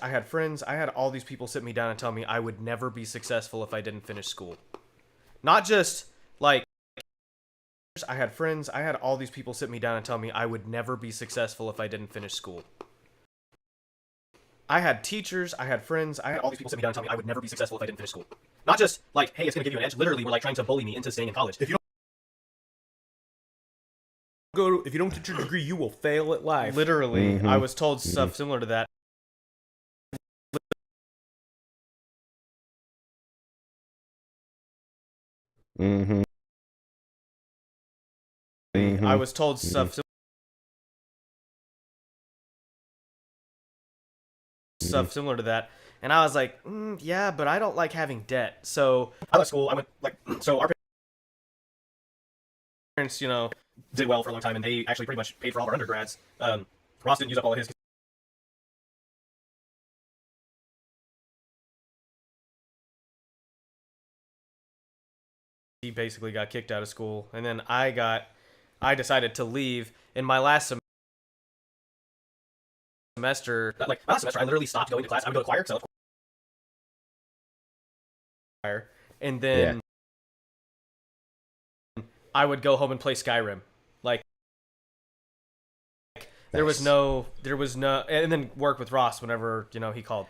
I had friends. I had all these people sit me down and tell me I would never be successful if I didn't finish school. Not just like I had friends. I had all these people sit me down and tell me I would never be successful if I didn't finish school. I had teachers. I had friends. I had all these people sit me down and tell me I would never be successful if I didn't finish school. Not just like, hey, it's gonna give you an edge. Literally, we're like trying to bully me into staying in college. If you don't get your degree, you will fail at life. Literally, I was told stuff similar to that. I was told stuff similar to that, and I was like, yeah, but I don't like having debt. So I left school. I went so our parents, did well for a long time, and they actually pretty much paid for all our undergrads. Ross didn't use up all of his. He basically got kicked out of school, and then I decided to leave in my last semester. Like my last semester, I literally stopped going to class. I would go to choir because I love choir, and then I would go home and play Skyrim. Like there was no, and then work with Ross whenever he called.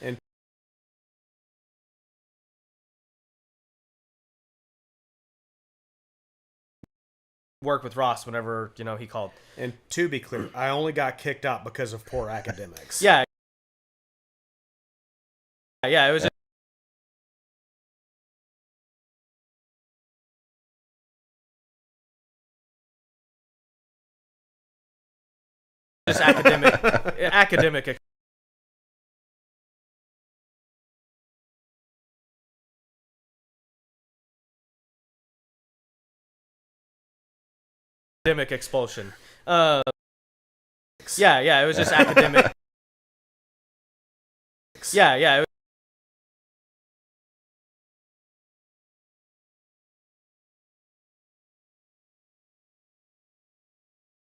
And work with Ross whenever he called. And to be clear, I only got kicked out because of poor academics. Yeah, it was just academic expulsion. It was just academic.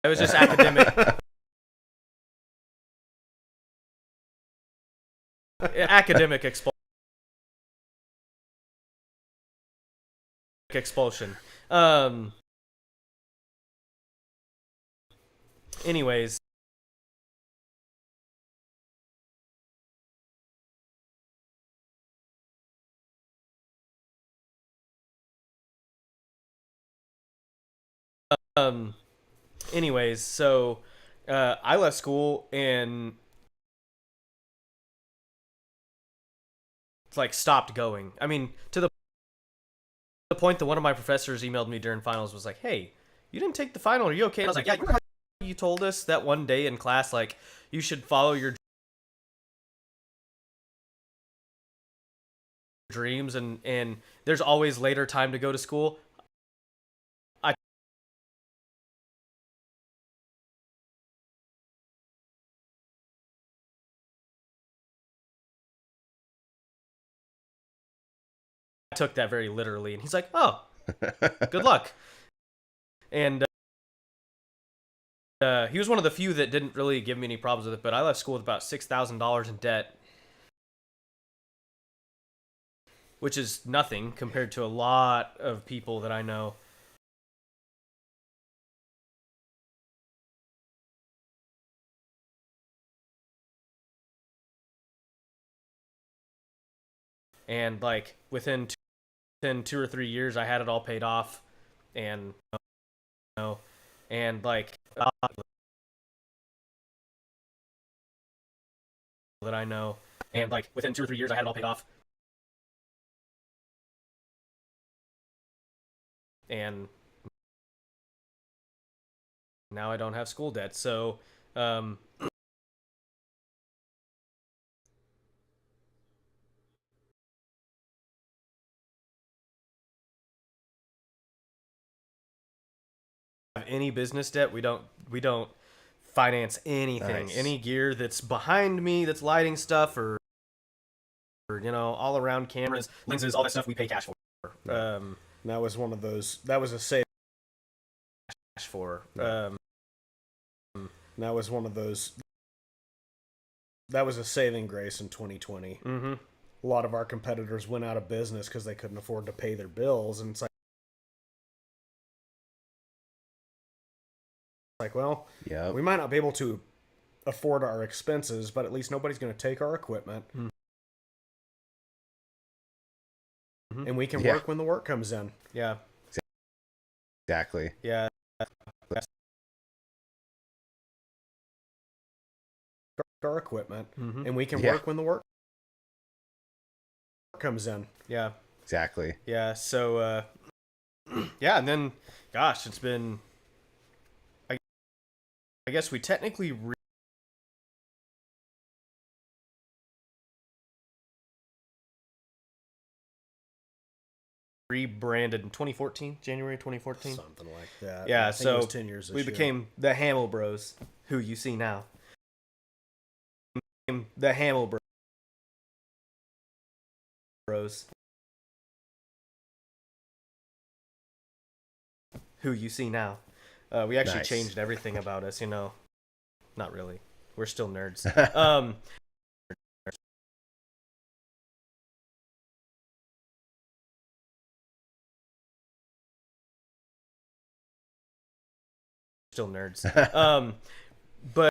It was just academic expulsion. Anyways. Anyways, so I left school and like stopped going. I mean, to the point that one of my professors emailed me during finals was like, "Hey, you didn't take the final. Are you okay?" And I was like, "Yeah, you remember how you told us that one day in class, like you should follow your dreams and there's always later time to go to school." I took that very literally, and he's like, "Oh, good luck." And he was one of the few that didn't really give me any problems with it, but I left school with about $6,000 in debt, which is nothing compared to a lot of people that I know. And like within 2 or 3 years, I had it all paid off, and and like that I know, and like within 2 or 3 years, I had it all paid off, and now I don't have school debt. So, any business debt, we don't finance anything. Nice. Any gear that's behind me, that's lighting stuff, or all around cameras, lenses, all that stuff, we pay cash for. That was one of those. That was a save. For That was one of those. that was a saving grace in 2020. Mm-hmm. A lot of our competitors went out of business because they couldn't afford to pay their bills, and it's like, well, Yep. we might not be able to afford our expenses, but at least nobody's going to take our equipment, and we can Yeah. work when the work comes in. Yeah. Exactly. Yeah. Our equipment, Mm-hmm. and we can Yeah. work when the work comes in. Yeah. Exactly. Yeah. So, yeah, and then, gosh, it's been. I guess we technically rebranded in 2014, January 2014. Something like that. Yeah, I think so it was 10 years this we year. became the Hamill Bros, who you see now. The Hamill Bros, who you see now. We actually Nice. changed everything about us, Not really. We're still nerds. Still nerds. But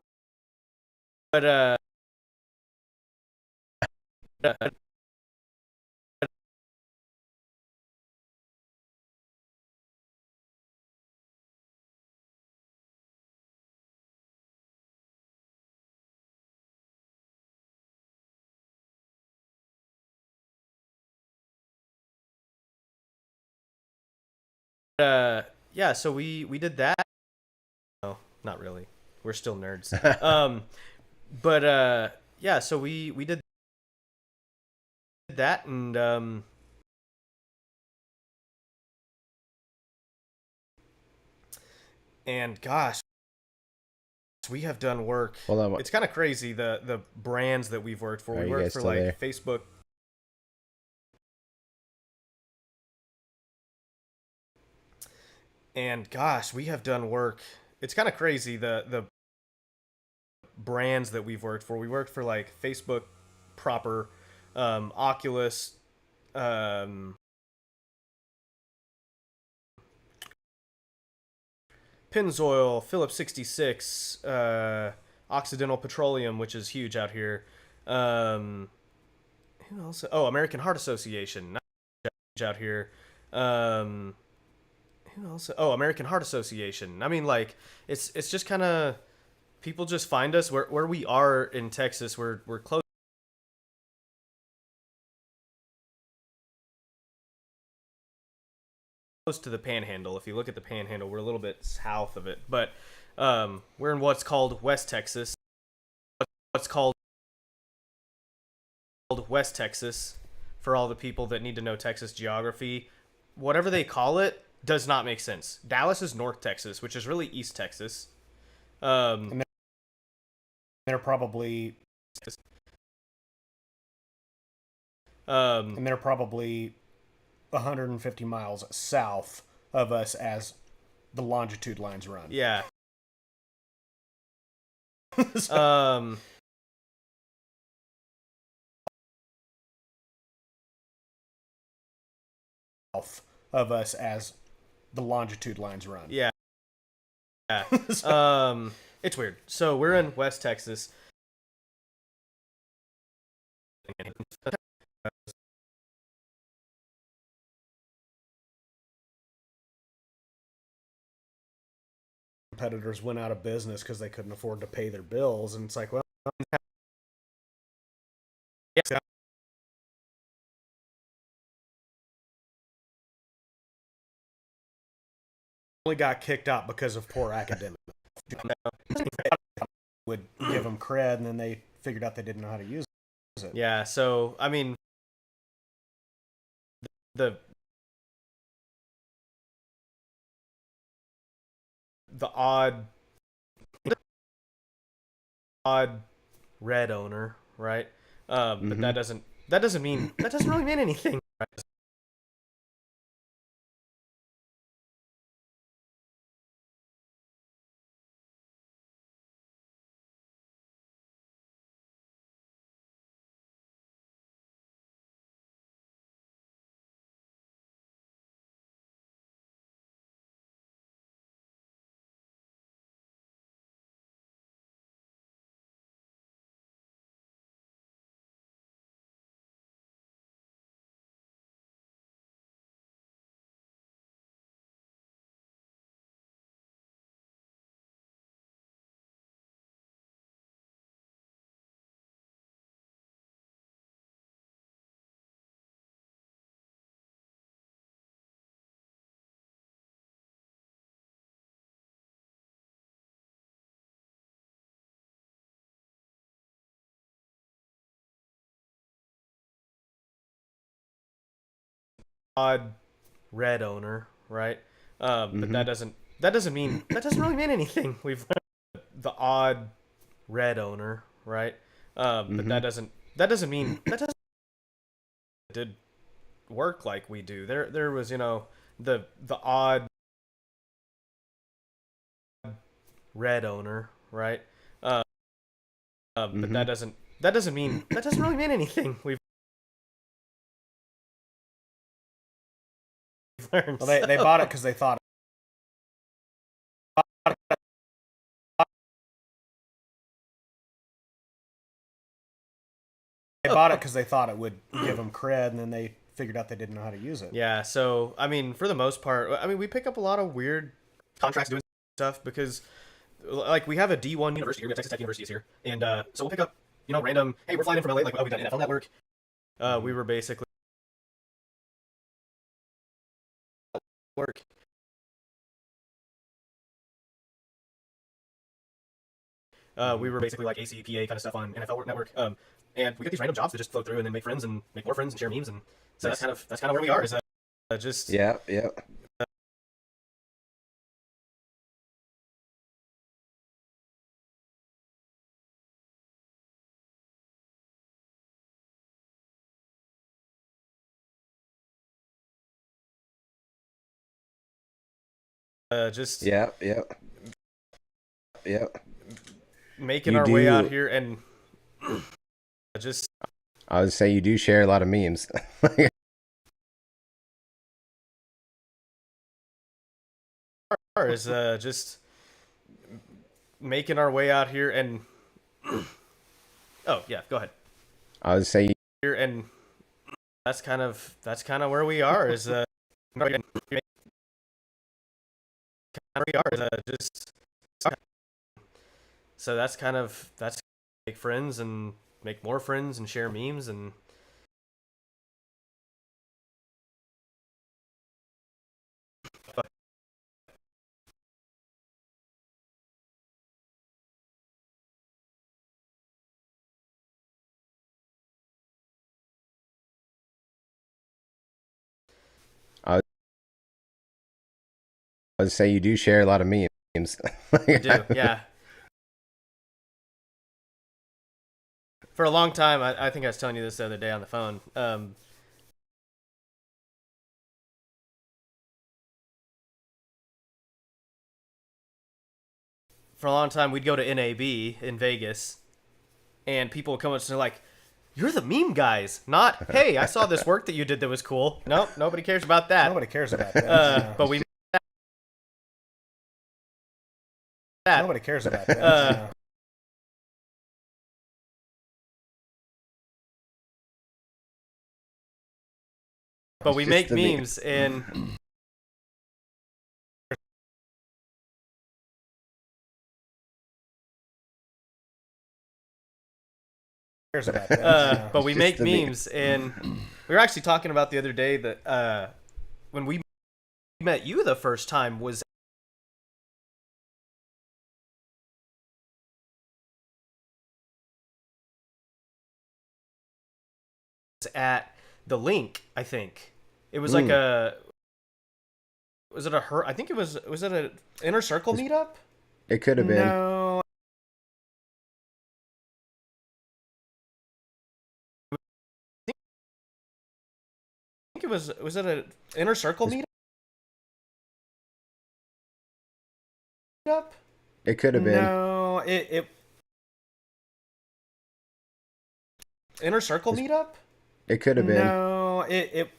yeah, so we did that. No, not really. We're still nerds. But yeah, so we did that, and gosh, we have done work. Hold on. It's kind of crazy the brands that we've worked for. Are We you worked guys for still like there? Facebook. And gosh, we have done work. It's kind of crazy the brands that we've worked for. We worked for like Facebook proper, Oculus, Pennzoil, Phillips 66, Occidental Petroleum, which is huge out here. Who else? Oh, American Heart Association, not huge out here. Who else? Oh, American Heart Association. I mean, like, it's just kind of people just find us where we are in Texas. We're close to the Panhandle. If you look at the Panhandle, we're a little bit south of it, but we're in what's called West Texas. What's called West Texas, for all the people that need to know Texas geography. Whatever they call it does not make sense. Dallas is North Texas, which is really East Texas. And they're probably Um, and they're probably 150 miles south of us as the longitude lines run. yeah. So- south of us as the longitude lines run. Yeah. Yeah. So- It's weird. So we're in West Texas. competitors went out of business because they couldn't afford to pay their bills, and it's like, well, Yeah. only got kicked out because of poor academics. Would give them cred, and then they figured out they didn't know how to use it. Yeah. So I mean, the odd red owner, right? But that doesn't really mean anything. Right? odd red owner, right? But that doesn't really mean anything. We've learned the odd red owner, right? But that doesn't mean that doesn't did work like we do. There was the odd red owner, right? But that doesn't really mean anything. We've learned. Well, they bought it because they thought it would give them cred, and then they figured out they didn't know how to use it. Yeah, so I mean, for the most part, I mean, we pick up a lot of weird contracts doing stuff because, like, we have a D1 university here. We have Texas Tech University here, and so we'll pick up, random. Hey, we're flying in from LA. Like, oh, we've done NFL Network. We were basically work. We were basically like ACPA kind of stuff on NFL Network. And we get these random jobs that just float through and then make friends and make more friends and share memes, and so that's kind of where we are. Is just Yeah. just Yeah. making You our way do- out here and just I would say you do share a lot of memes. is just making our way out here and oh yeah, go ahead. I would say Here and that's kind of where we are. Is just so that's make friends and make more friends and share memes and I would say you do share a lot of memes. we do, yeah. For a long time, I think I was telling you this the other day on the phone. For a long time, we'd go to NAB in Vegas, and people would come up to me like, "You're the meme guys," not, "Hey, I saw this work that you did that was cool." Nope, nobody cares about that. Nobody cares about that. But we Nobody cares about that. but we Just make the meme. memes and Cares about that. but we Just make the meme. memes and we were actually talking about the other day that when we met you the first time was at the Link. I think it was like a was it a her I think it was it a Inner Circle meetup? It could have been. No, I think it was it a Inner Circle meetup? It could have been. no, it Inner Circle meetup? It could have been. no, it.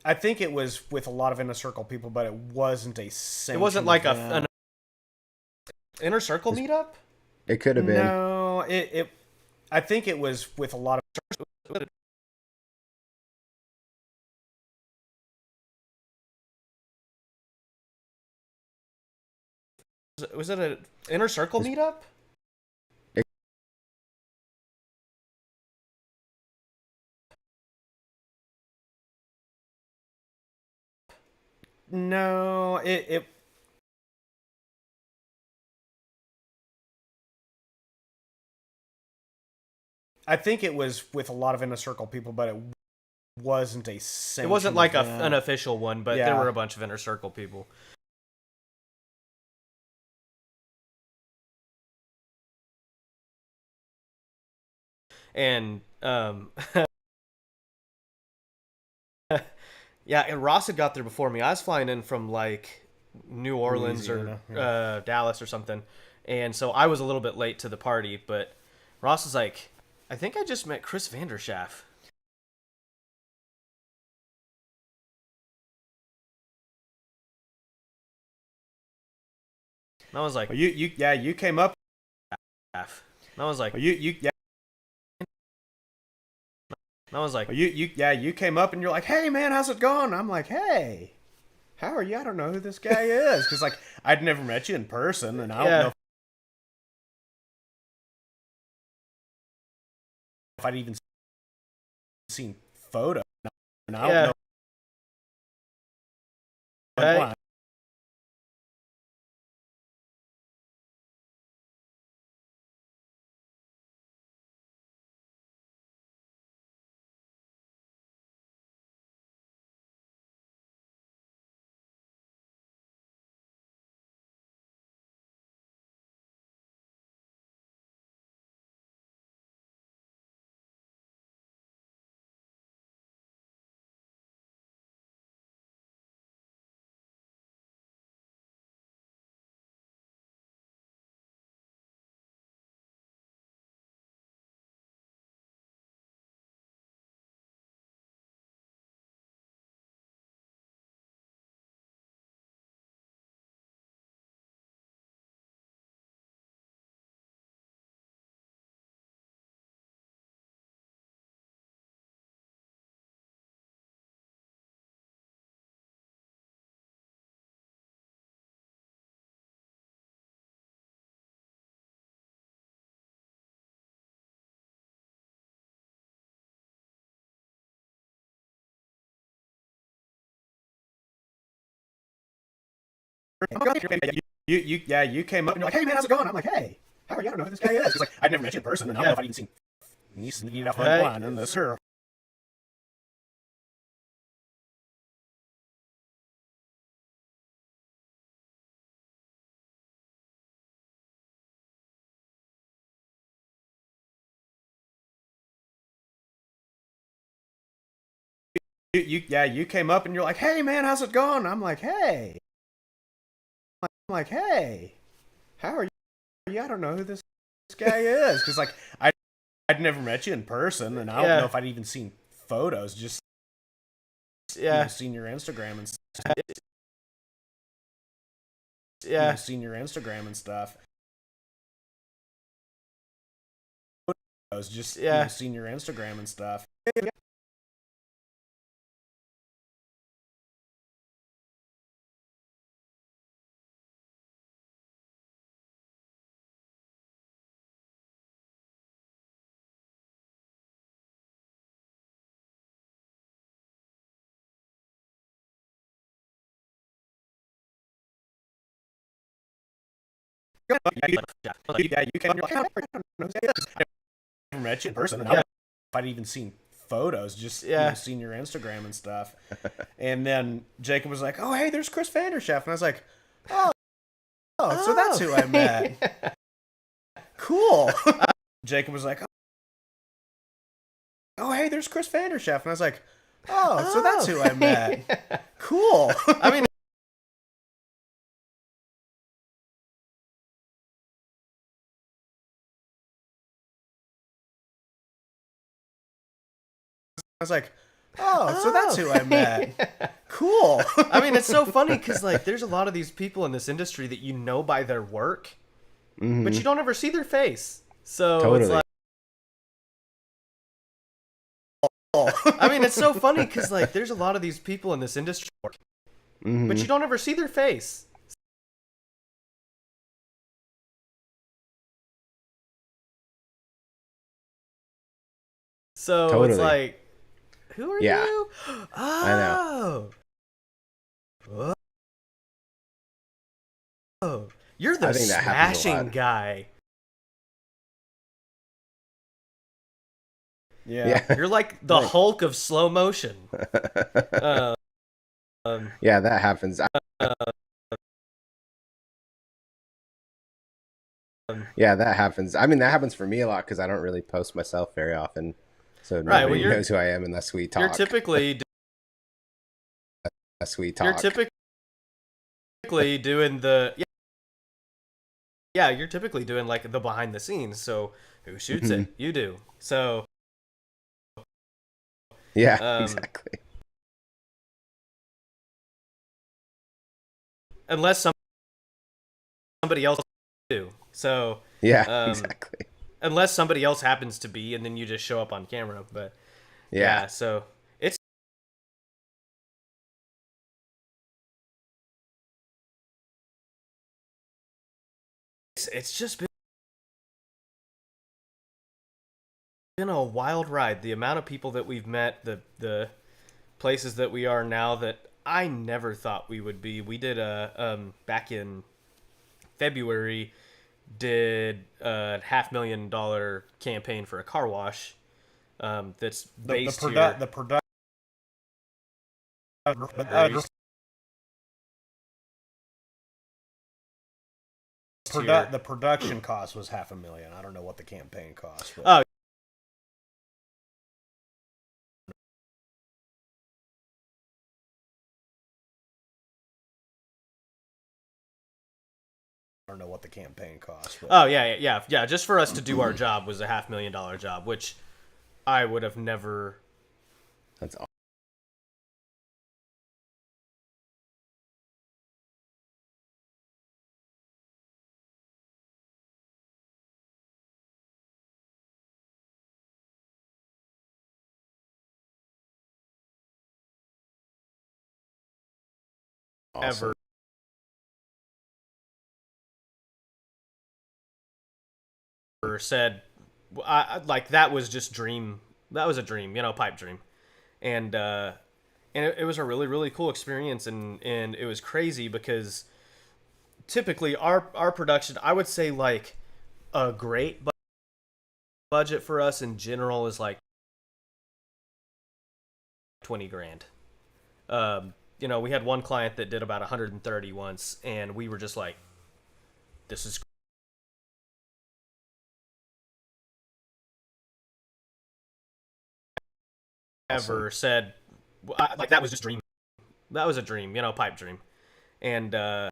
I think it was with a lot of Inner Circle people, but it wasn't a sanctioned It wasn't like event. an Inner Circle meetup? It could have been. No, it. I think it was with a lot of. Was it a Inner Circle meetup? No, it. I think it was with a lot of Inner Circle people, but it wasn't a It sanctioned wasn't like event. an official one, but there Yeah. were a bunch of Inner Circle people. And yeah, and Ross had got there before me. I was flying in from like New Orleans Louisiana, or Dallas or something, and so I was a little bit late to the party. But Ross was like, "I think I just met Chris Vanderschaff." And I was like, You came up. And I was like, You came up and you're like, hey man, how's it going? I'm like, hey, how are you? I don't know who this guy is, because like I'd never met you in person, and I don't know if I'd even seen photos, and I don't know. Right. You came up and you're like, hey man, how's it going? I'm like, hey, how are you? I don't know who this guy is, because like I'd never met you in person, and I don't know if I'd even seen you sneaking off online in this here. You came up and you're like, hey man, how's it going? I'm like, hey, how are you? I don't know who this guy is, because like I'd never met you in person, and I don't know if I'd even seen photos, just seen your Instagram and stuff. Seen your Instagram and stuff. Photos, just seen your Instagram and stuff. You came. You're like, I don't know who this guy is. I never met you in person, and I don't know if I'd even seen photos, just seen your Instagram and stuff. And then Jacob was like, "Oh, hey, there's Chris Vanderschaff," and I was like, "Oh, so that's who I met. Cool." Jacob was like, "Oh, hey, there's Chris Vanderschaff," and I was like, "Oh, so that's who I met. Cool." I mean, I was like, "Oh, so that's who I met. Cool." I mean, it's so funny because like there's a lot of these people in this industry that you know by their work, but you don't ever see their face. So it's like, I mean, it's so funny because like there's a lot of these people in this industry, but you don't ever see their face. So it's like, who are you? Oh, I know. Oh, you're the Smashing guy. Yeah. You're like the Hulk of slow motion. Yeah, that happens. Yeah, that happens. I mean, that happens for me a lot because I don't really post myself very often, so Right. Well, nobody knows who I am unless we you're talk. typically Unless we talk. doing the you're typically doing like the behind the scenes. So who shoots it? You do. So Yeah, exactly. Unless somebody else do. So Yeah, exactly. unless somebody else happens to be, and then you just show up on camera. But Yeah. so it's just been a wild ride. The amount of people that we've met, the places that we are now that I never thought we would be. We did back in February, did a $500,000 campaign for a car wash. That's based here. The production. The production cost was $500,000. I don't know what the campaign cost. But... Oh. I don't know what the campaign cost. But... Oh yeah. Just for us to do our job was a $500,000 job, which I would have never. That's all. Awesome. Ever said, like that was just dream. That was a dream, pipe dream, and it was a really really cool experience, and it was crazy because typically our production, I would say like a great budget for us in general is like 20 grand. We had one client that did about 130 once, and we were just like, this is ever awesome. Said, like that was just dream. That was a dream, pipe dream, and it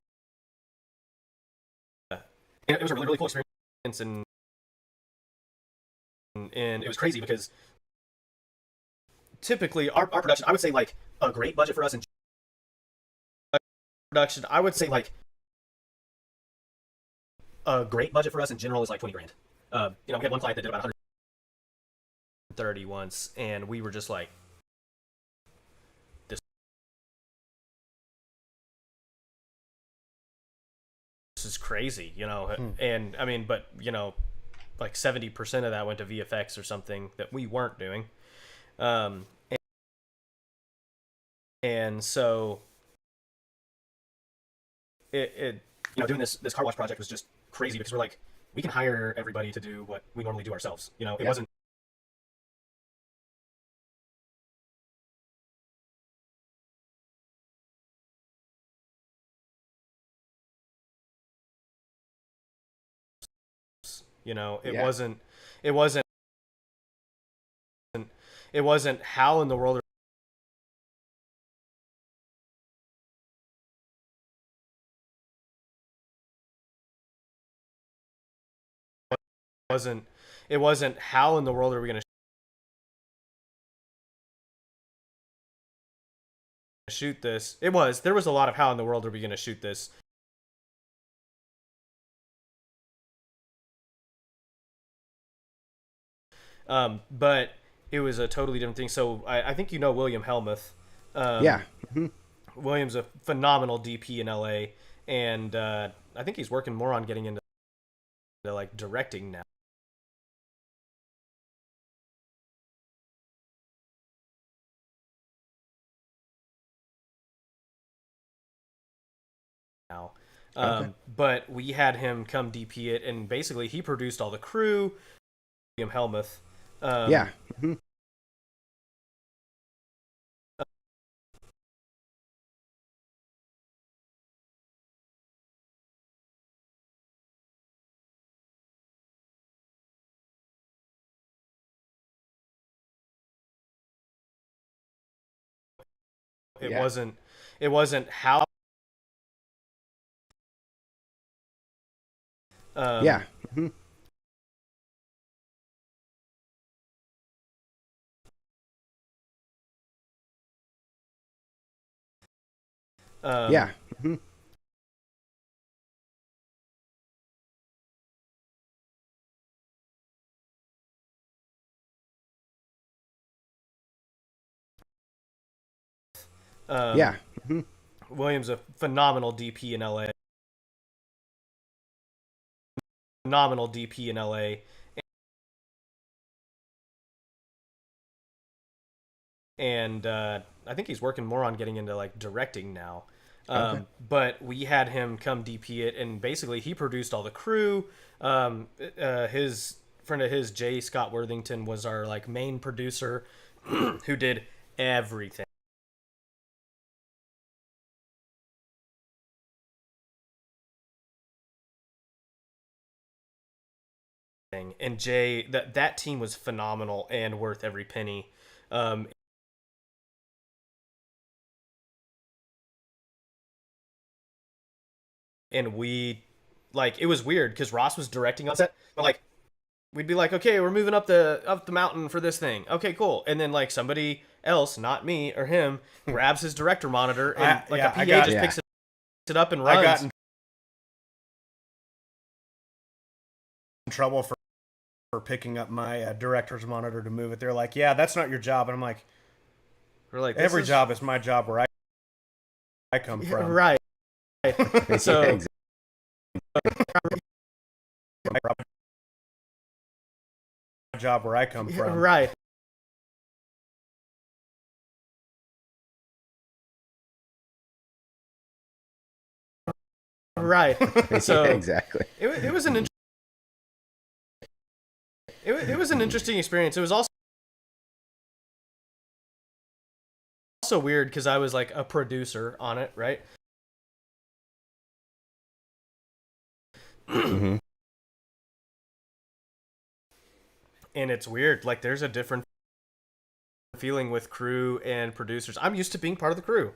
was a really really cool experience, and it was crazy because typically our production, I would say like a great budget for us in production, I would say like a great budget for us in general is like 20 grand. We had one client that did about 130 once, and we were just like, this is crazy, and I mean, but like 70% of that went to VFX or something that we weren't doing. And so it doing this car wash project was just crazy because we're like, we can hire everybody to do what we normally do ourselves. It wasn't it wasn't how in the world it wasn't how in the world are we going to shoot this. There was a lot of how in the world are we going to shoot this. But it was a totally different thing. So I think William Helmuth. Yeah. Mm-hmm. William's a phenomenal DP in LA, and I think he's working more on getting into like directing now. But we had him come DP it, and basically he produced all the crew. William Helmuth. Yeah. Mm-hmm. It Yeah. wasn't how. Yeah. Mhm. Yeah. Mhm. Yeah. Mhm. Williams a phenomenal DP in LA. Phenomenal DP in LA. And I think he's working more on getting into like directing now. Okay. But we had him come DP it, and basically he produced all the crew. His friend of his, Jay Scott Worthington, was our like main producer, who did everything. And Jay, that team was phenomenal and worth every penny. Um, and we, like, it was weird because Ross was directing us, but like we'd be like, okay, we're moving up the mountain for this thing. Okay, cool. And then like somebody else, not me or him, grabs his director monitor and like a PA just Yeah. picks it up and I got runs. in trouble for picking up my director's monitor to move it. They're like, "Yeah, that's not your job," and I'm like, We're like, "Every job is my job where I come yeah, from." right. So Yeah, exactly. My job where I come yeah, from. right. Right. So Yeah, exactly. it was an it was an interesting experience. It was also weird because I was like a producer on it, right? Hmm. And it's weird. Like there's a different feeling with crew and producers. I'm used to being part of the crew.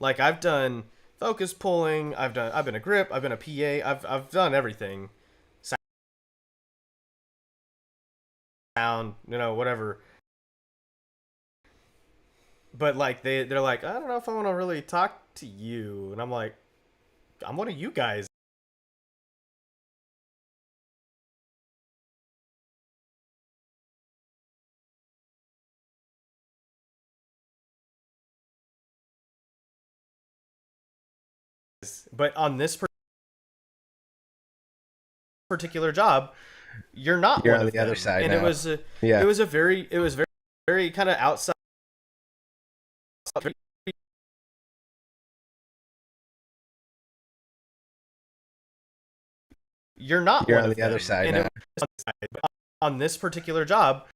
Like I've done focus pulling, I've been a grip, I've been a PA, I've done everything. Sound, whatever. But like they're like, I don't know if I want to really talk to you. And I'm like, I'm one of you guys. But on this particular job, you're not You're one on of the other them. side And now. Yeah. it was a very kind of outside. You're not You're one on of the other them. side And now. on this particular job,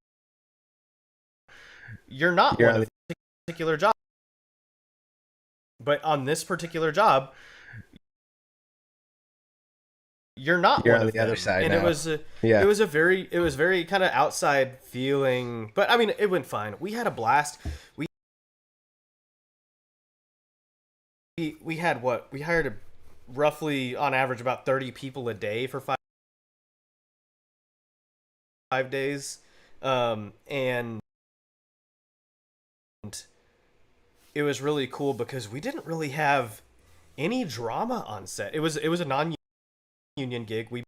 you're not You're one on of the particular job. But on this particular job, you're not You're one on of the other them. side And now. it Yeah. was very kind of outside feeling. But I mean, it went fine. We had a blast. We had what? We hired roughly on average about 30 people a day for 5 days. And it was really cool because we didn't really have any drama on set. It was a non-union gig. We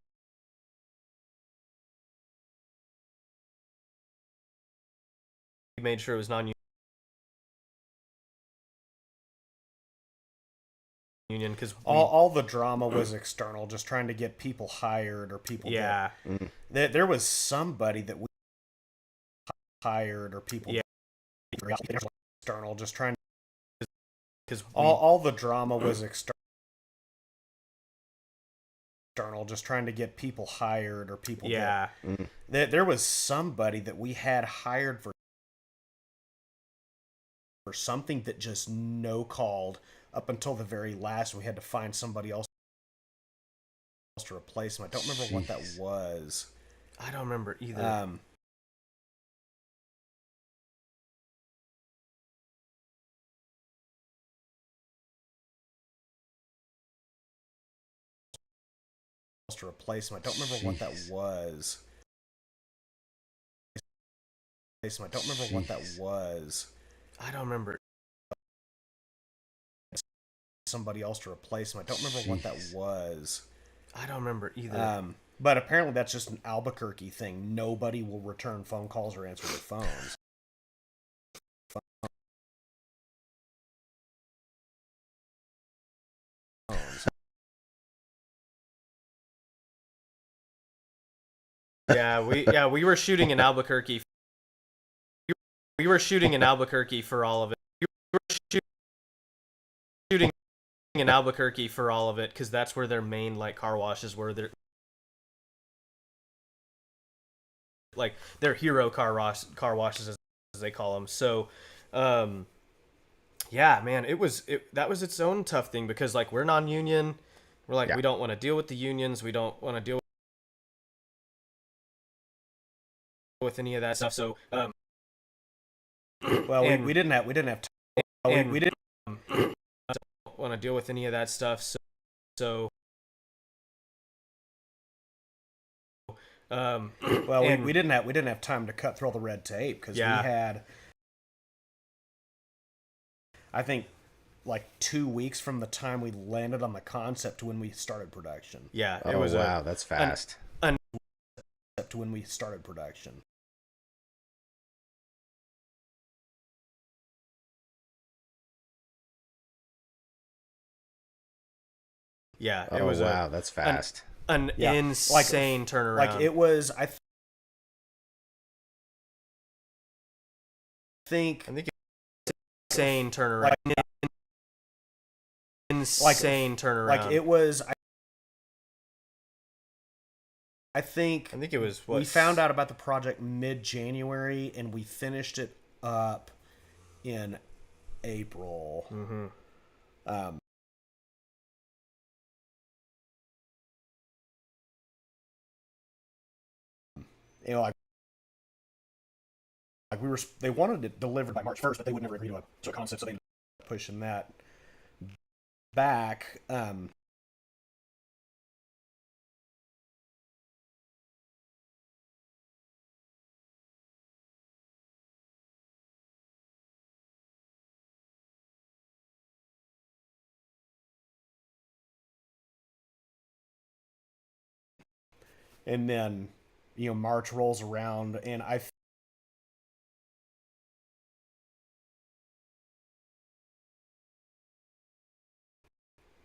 made sure it was non-union because All the drama was external, just trying to get people hired or people. yeah. There was somebody that we hired or people. Yeah. External, just trying. Because All the drama was external, just trying to get people hired or people. yeah. There was somebody that we had hired for something that just no called up until the very last. We had to find somebody else to replace him. I don't remember what that was. I don't remember either. to replace him. I don't remember what that was. I don't remember what that was. I don't remember. Somebody else to replace him. I don't remember what that was. I don't remember either. But apparently that's just an Albuquerque thing. Nobody will return phone calls or answer their phones. We were shooting in Albuquerque. We were shooting in Albuquerque for all of it. We were shooting in Albuquerque for all of it because that's where their main like car washes were. Their hero car washes as they call them. So, yeah, man, that was its own tough thing because like we're non-union. We're like we don't want to deal with the unions. We don't want to deal with any of that stuff. So, well, we didn't have time. We didn't want to deal with any of that stuff. So we didn't have time to cut through all the red tape because we had, I think, like 2 weeks from the time we landed on the concept to when we started production. Yeah, it was wow, that's fast. To when we started production. Yeah, it was wow, that's fast. An insane turnaround. Like it was, I think insane turnaround. Insane turnaround. Like it was. I think it was we found out about the project mid-January and we finished it up in April. Mm-hmm. You know, like they wanted it delivered by March 1st, but they would never agree to a concept, so they ended up pushing that back. And then, March rolls around, and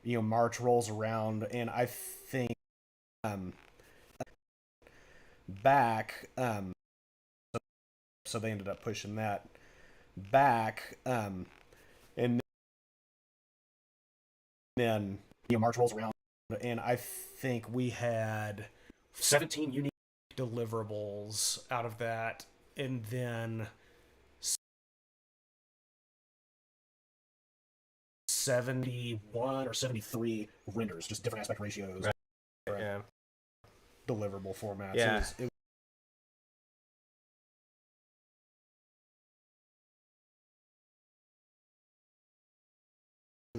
March rolls around, and I think back. So they ended up pushing that back, and then March rolls around, and I think we had 17 unique deliverables out of that, and then 71 or 73 renders, just different aspect ratios, yeah, deliverable formats. Yeah. It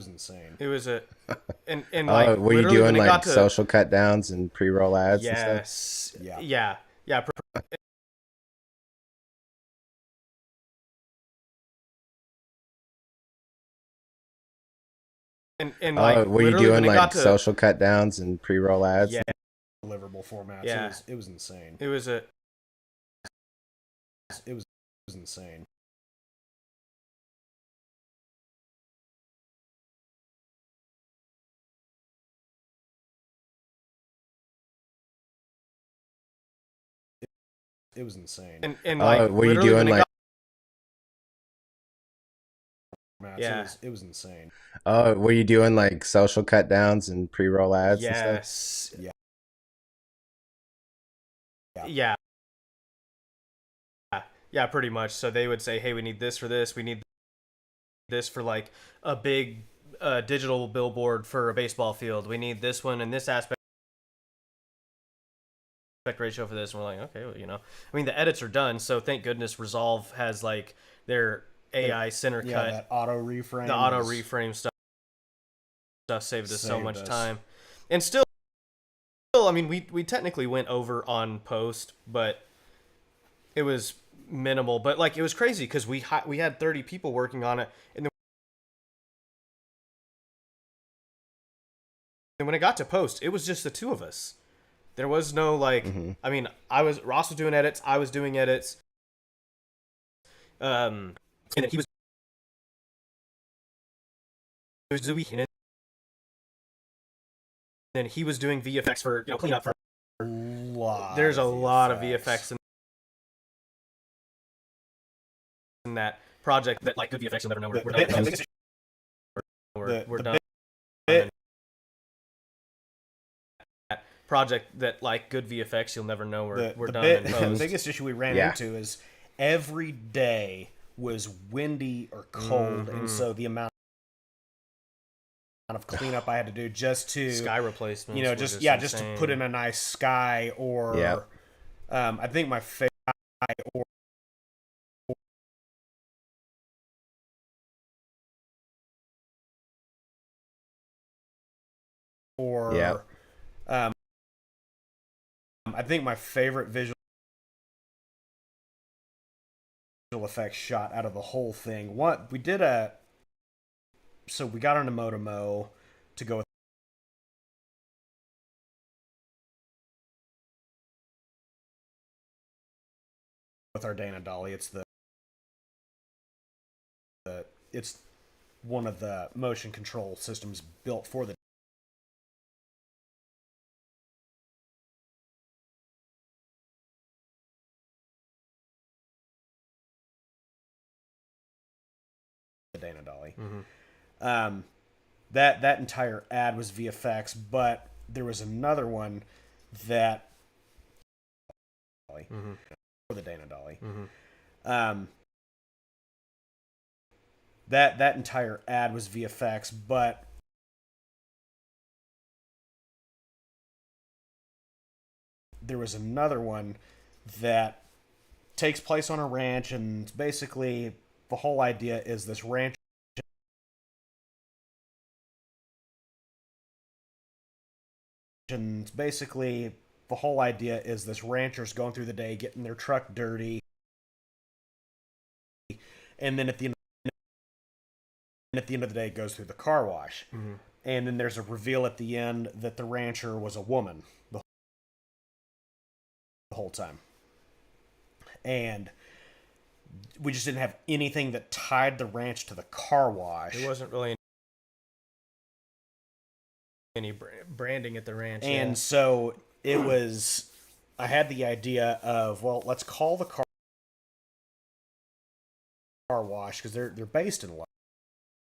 was insane. It was and like were you doing like social cut downs and pre-roll ads? Yes. And stuff? Yeah. And like were you doing like social cut downs and pre-roll ads? Yeah. Deliverable formats. Yeah. It was insane. It was insane. It was insane. And like were you doing like yeah. It was insane. Were you doing like social cut downs and pre-roll ads? Yes. And stuff? Yeah. Yeah, pretty much. So they would say, hey, we need this for this. We need this for like a big digital billboard for a baseball field. We need this one and this aspect ratio for this. And we're like, okay, well, I mean, the edits are done. So thank goodness Resolve has like their AI center cut. That auto reframe. The auto reframe stuff saved us so much time. And still, I mean, we technically went over on post, but it was minimal. But like, it was crazy because we had 30 people working on it, and then when it got to post, it was just the two of us. There was no like. I mean, Ross was doing edits, I was doing edits. And then he was doing, and then he was doing VFX for cleanup for. There's a lot of VFX in that project that like good VFX you'll never know we're done. We're done. Project that like good VFX you'll never know we're done. The biggest issue we ran into is every day was windy or cold, and so the amount of cleanup I had to do just to sky replacements, just to put in a nice sky, or I think my favorite I think my favorite visual effects shot out of the whole thing. We got on a Motomo to go with our Dana Dolly. It's one of the motion control systems built for the Dana Dolly. That entire ad was VFX, but there was another one that for the Dana Dolly. That entire ad was VFX, but there was another one that takes place on a ranch, and basically the whole idea is this ranch rancher's going through the day getting their truck dirty, and then at the end of the day it goes through the car wash, and then there's a reveal at the end that the rancher was a woman the whole time, and we just didn't have anything that tied the ranch to the car wash. There wasn't really any branding at the ranch, and so it was. I had the idea of, well, let's call the car wash because they're based in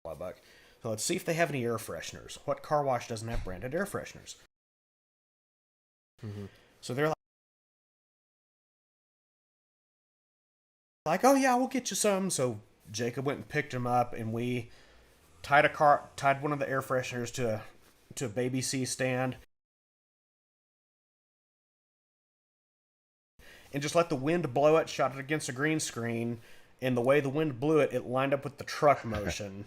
Lubbock. So let's see if they have any air fresheners. What car wash doesn't have branded air fresheners? So they're like, oh yeah, we'll get you some. So Jacob went and picked them up, and we tied one of the air fresheners to a baby C stand, and just let the wind blow it. Shot it against a green screen, and the way the wind blew it, it lined up with the truck motion.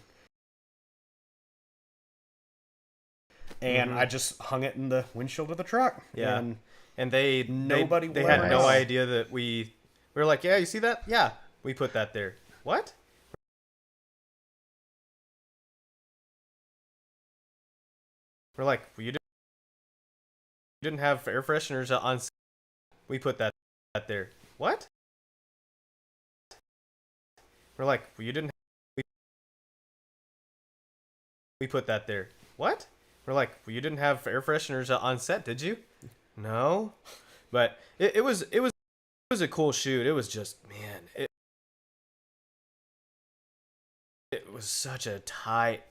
And I just hung it in the windshield of the truck. Yeah, and they had Nice. no idea that we were like, yeah, you see that? Yeah, we put that there. What? We're like, well, you didn't have air fresheners on. We put that there. What? We're like, well, you didn't. We put that there. What? We're like, well, you didn't have air fresheners on set, did you? No, but it was a cool shoot. It was just, man, it was such a tight.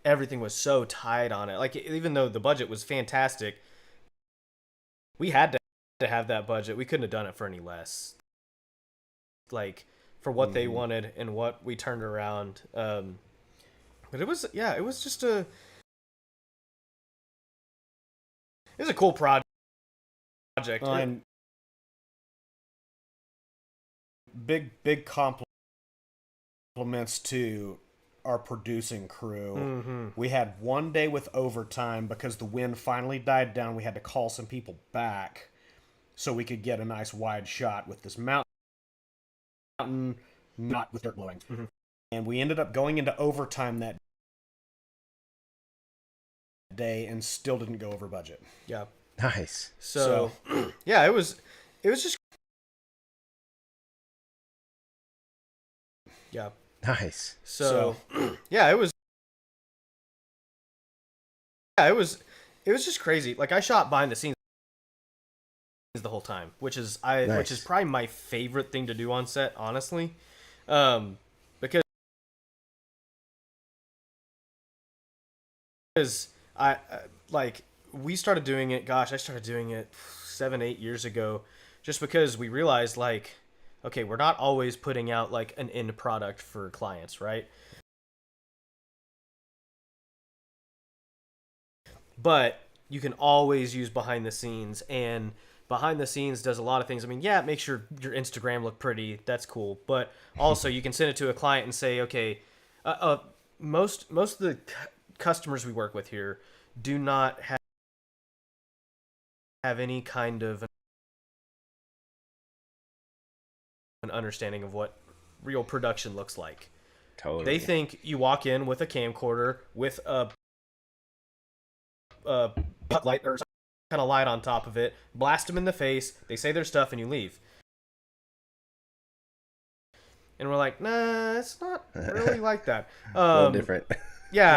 Everything was so tight on it. Like, even though the budget was fantastic, we had to have that budget. We couldn't have done it for any less. Like, for what they wanted and what we turned around. But it was just it was a cool project. And big compliments to our producing crew. Mm-hmm. We had one day with overtime because the wind finally died down. We had to call some people back so we could get a nice wide shot with this mountain, not with dirt blowing. Mm-hmm. And we ended up going into overtime that day and still didn't go over budget. Yeah. Nice. So yeah, it was just yeah. Nice. So yeah, it was just crazy. Like, I shot behind the scenes the whole time, which is Nice. probably my favorite thing to do on set, honestly. Because I like we started doing it. Gosh, I started doing it 7-8 years ago, just because we realized, like, okay, we're not always putting out like an end product for clients, right? But you can always use behind the scenes, and behind the scenes does a lot of things. I mean, yeah, it makes your Instagram look pretty. That's cool. But also, you can send it to a client and say, okay, most of the customers we work with here do not have any kind of an understanding of what real production looks like. Totally. They think you walk in with a camcorder with a light or some kind of light on top of it, blast them in the face, they say their stuff, and you leave. And we're like, nah, it's not really like that. A little different. Yeah.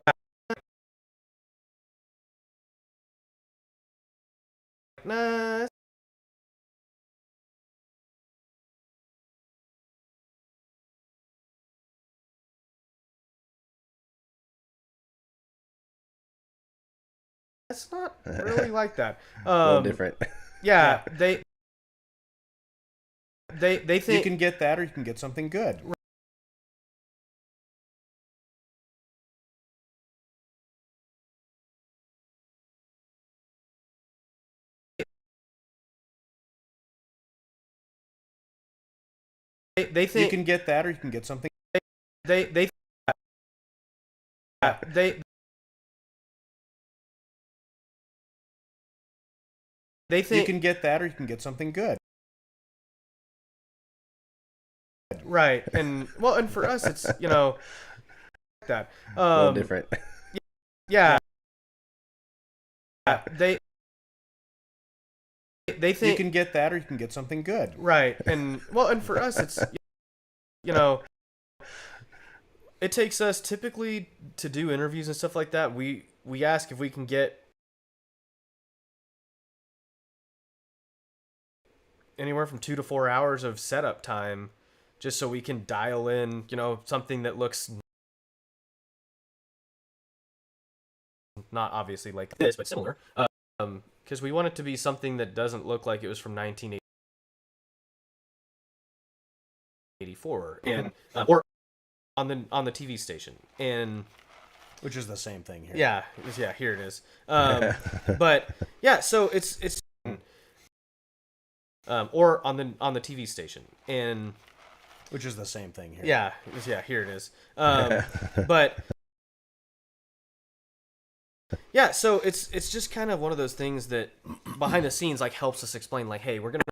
Nah. It's not really like that. A little different. Yeah, they think you can get that, or you can get something good. they think You can get that, or you can get something. they think You can get that, or you can get something good. right. And well, and for us, it's, you know, that A little different. yeah. They think You can get that, or you can get something good. right. And well, and for us, it's, you know, it takes us typically to do interviews and stuff like that. We ask if we can get anywhere from 2 to 4 hours of setup time, just so we can dial in, you know, something that looks not obviously like this, but similar. Because we want it to be something that doesn't look like it was from 1984, and or on the TV station, and Which is the same thing here. yeah, here it is. But yeah, so it's or on the TV station, and Which is the same thing here. yeah, here it is. But yeah, so it's just kind of one of those things that behind the scenes, like, helps us explain, like, hey, we're gonna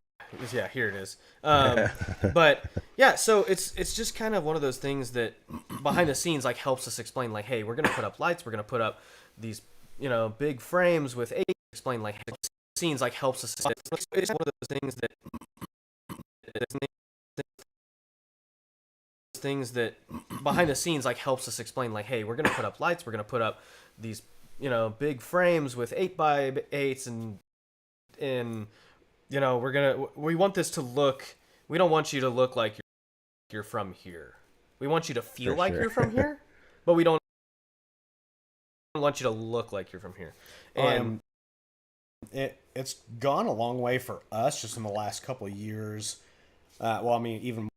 here it is. But yeah, so it's just kind of one of those things that behind the scenes, like, helps us explain, like, hey, we're gonna put up lights, we're gonna put up these, you know, big frames with explain, like, scenes, like, helps us. It's one of those things that behind the scenes, like, helps us explain, like, hey, we're gonna put up lights, we're gonna put up these, you know, big frames with 8x8s, and you know, we want this to look, we don't want you to look like you're from here. We want you to feel like you're from here, but we don't want you to look like you're from here. And it's gone a long way for us just in the last couple of years. Well, I mean, even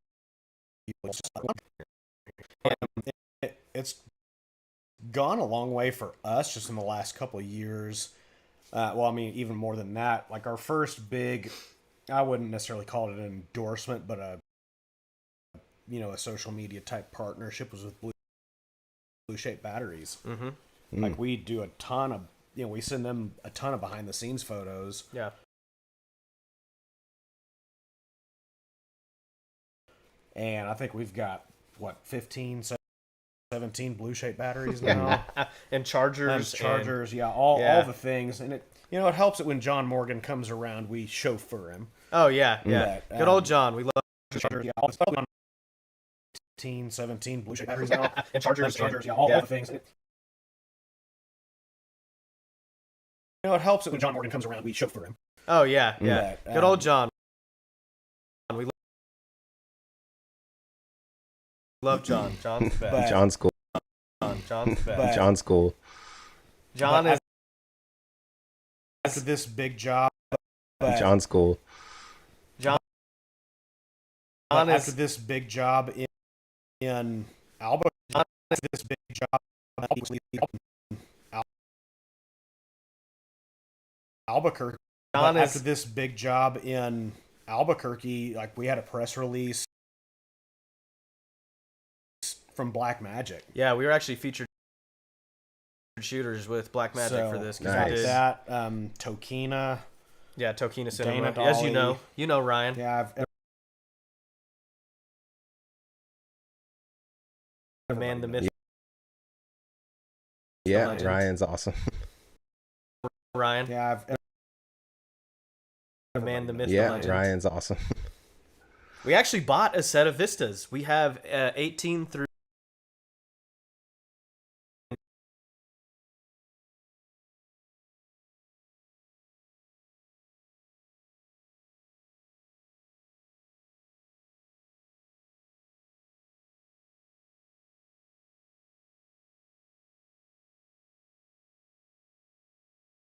it's gone a long way for us just in the last couple of years. Well, I mean, even more than that. Like, our first big, I wouldn't necessarily call it an endorsement, but a social media type partnership was with Blue shaped batteries. Mm-hmm. Like we do a ton of, we send them a ton of behind the scenes photos. Yeah. And I think we've got, 15, 17 blue shaped batteries now. And chargers. All the things. And it helps it when John Morgan comes around, we chauffeur him. Oh, yeah. Good old John. We love chargers. 15, 17 blue shaped batteries now. And chargers. All the things. And it helps it when John Morgan comes around, we chauffeur him. Oh, yeah. Good old John. We love John. John's the best. John's cool. John's the best. John's cool. John is... After this big job... John's cool. John after is... this big job in Albuquerque... This big job Albuquerque. After this big job in Albuquerque, like we had a press release from Black Magic. Yeah, we were actually featured shooters with Black Magic for this. Nice. That Tokina. Yeah, Tokina Cinema. Dana As Dolly. you know Ryan. Yeah, The man, the myth. Yeah, Legend. Ryan's awesome. Ryan. yeah, The man, the myth, the Yeah, legend. Ryan's awesome. We actually bought a set of Vistas. We have 18 through